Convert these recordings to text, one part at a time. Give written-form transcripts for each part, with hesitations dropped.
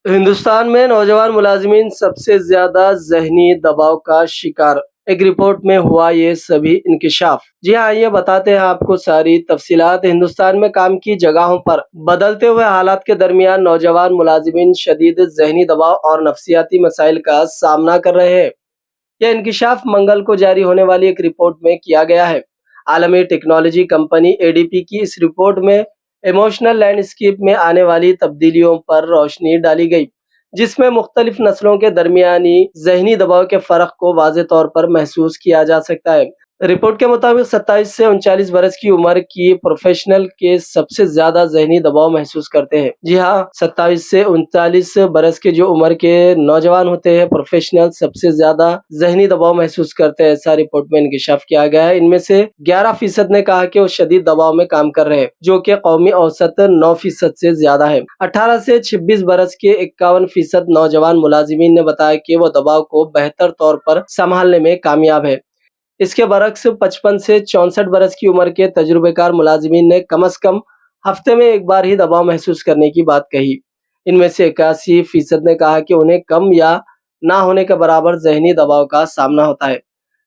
हिंदुस्तान में नौजवान मुलाजिमीन सबसे ज्यादा जहनी दबाव का शिकार। एक रिपोर्ट में हुआ ये सभी इंकिशाफ। जी हाँ, ये बताते हैं आपको सारी तफसीलात। हिंदुस्तान में काम की जगहों पर बदलते हुए हालात के दरमियान नौजवान मुलाजिमीन शदीद जहनी दबाव और नफसियाती मसाइल का सामना कर रहे हैं। यह इंकिशाफ मंगल को जारी होने वाली एक रिपोर्ट में किया गया है। आलमी टेक्नोलॉजी कंपनी एडीपी की इस रिपोर्ट में इमोशनल लैंडस्केप में आने वाली तब्दीलियों पर रोशनी डाली गई, जिसमें मुख्तलिफ नस्लों के दरमियानी जहनी दबाव के फ़र्क को वाज़े तौर पर महसूस किया जा सकता है। रिपोर्ट के मुताबिक 27 से 39 बरस की उम्र की प्रोफेशनल के सबसे ज्यादा जहनी दबाव महसूस करते हैं। जी हाँ, 27 से 39 बरस के जो उम्र के नौजवान होते हैं प्रोफेशनल सबसे ज्यादा जहनी दबाव महसूस करते हैं, ऐसा रिपोर्ट में इंकिशाफ किया गया है। इनमें से 11% ने कहा कि वो शदीद दबाव में काम कर रहे हैं, जो कि कौमी औसत 9% से ज्यादा है। 18 से 26 बरस के 51% नौजवान मुलाजिमीन ने बताया कि वो दबाव को बेहतर तौर पर संभालने में कामयाब है। इसके बरक्स 55 से 64 बरस की उम्र के तजुर्बेकार मुलाजिमीन ने कम अज कम हफ्ते में एक बार ही दबाव महसूस करने की बात कही। इनमें से 81% ने कहा कि उन्हें कम या ना होने के बराबर जहनी दबाव का सामना होता है।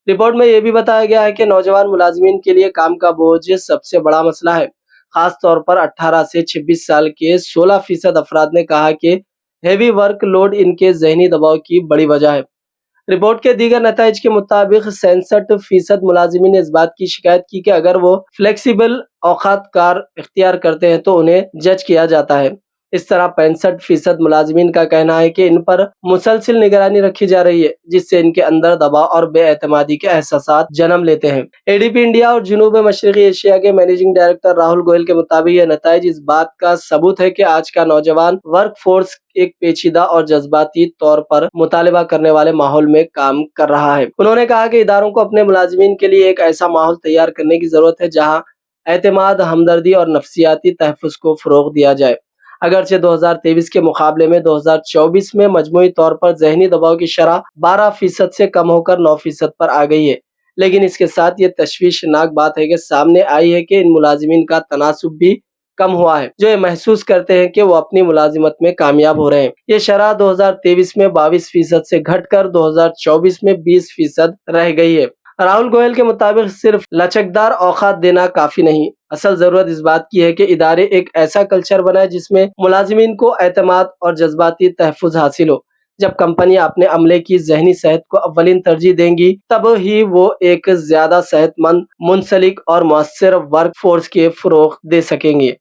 रिपोर्ट में यह भी बताया गया है कि नौजवान मुलाजिमीन के लिए काम का बोझ सबसे बड़ा मसला है। खास तौर पर 18 से 26 साल के 16% अफराद ने कहा कि हेवी वर्क लोड इनके जहनी दबाव की बड़ी वजह है। रिपोर्ट के दीगर नताइज के मुताबिक 67% मुलाजिमीन ने इस बात की शिकायत की कि अगर वो फ्लेक्सिबल औकात कार इख्तियार करते हैं तो उन्हें जज किया जाता है। इस तरह 65% मुलाजिमीन का कहना है कि इन पर मुसलसिल निगरानी रखी जा रही है, जिससे इनके अंदर दबाव और बेएतमादी के एहसासात जन्म लेते हैं। एडीपी इंडिया और जनूब मशरकी एशिया के मैनेजिंग डायरेक्टर राहुल गोयल के मुताबिक यह नताइज इस बात का सबूत है कि आज का नौजवान वर्क फोर्स एक पेचीदा और जज्बाती तौर पर मुतालिबा करने वाले माहौल में काम कर रहा है। उन्होंने कहा कि इदारों को अपने मुलाजिमीन के लिए एक ऐसा माहौल तैयार करने की जरूरत है जहां एतमाद, हमदर्दी और नफसियाती तहफ़्फ़ुज़ को फ़रोग़ दिया जाए। अगरचे 2023 के मुकाबले में 2024 में मजमूई तौर पर जहनी दबाव की शरह 12% से कम होकर 9% पर आ गई है, लेकिन इसके साथ ये तशवीशनाक बात है कि सामने आई है कि इन मुलाजिमीन का तनासुब भी कम हुआ है, जो ये महसूस करते हैं कि वो अपनी मुलाजिमत में कामयाब हो रहे हैं। ये शरह 2023 में 22% से घटकर 2024 में 20% रह गई है। राहुल गोयल के मुताबिक सिर्फ लचकदार औकात देना काफी नहीं, असल जरूरत इस बात की है कि इदारे एक ऐसा कल्चर बनाए जिसमें मुलाजिमीन को एतमाद और जज्बाती तहफ़्फ़ुज़ हासिल हो। जब कंपनियां अपने अमले की जहनी सेहत को अव्वलीन तरजीह देंगी, तब ही वो एक ज्यादा सेहतमंद, मुंसलिक और मौसर वर्क फोर्स के फरोग दे सकेंगे।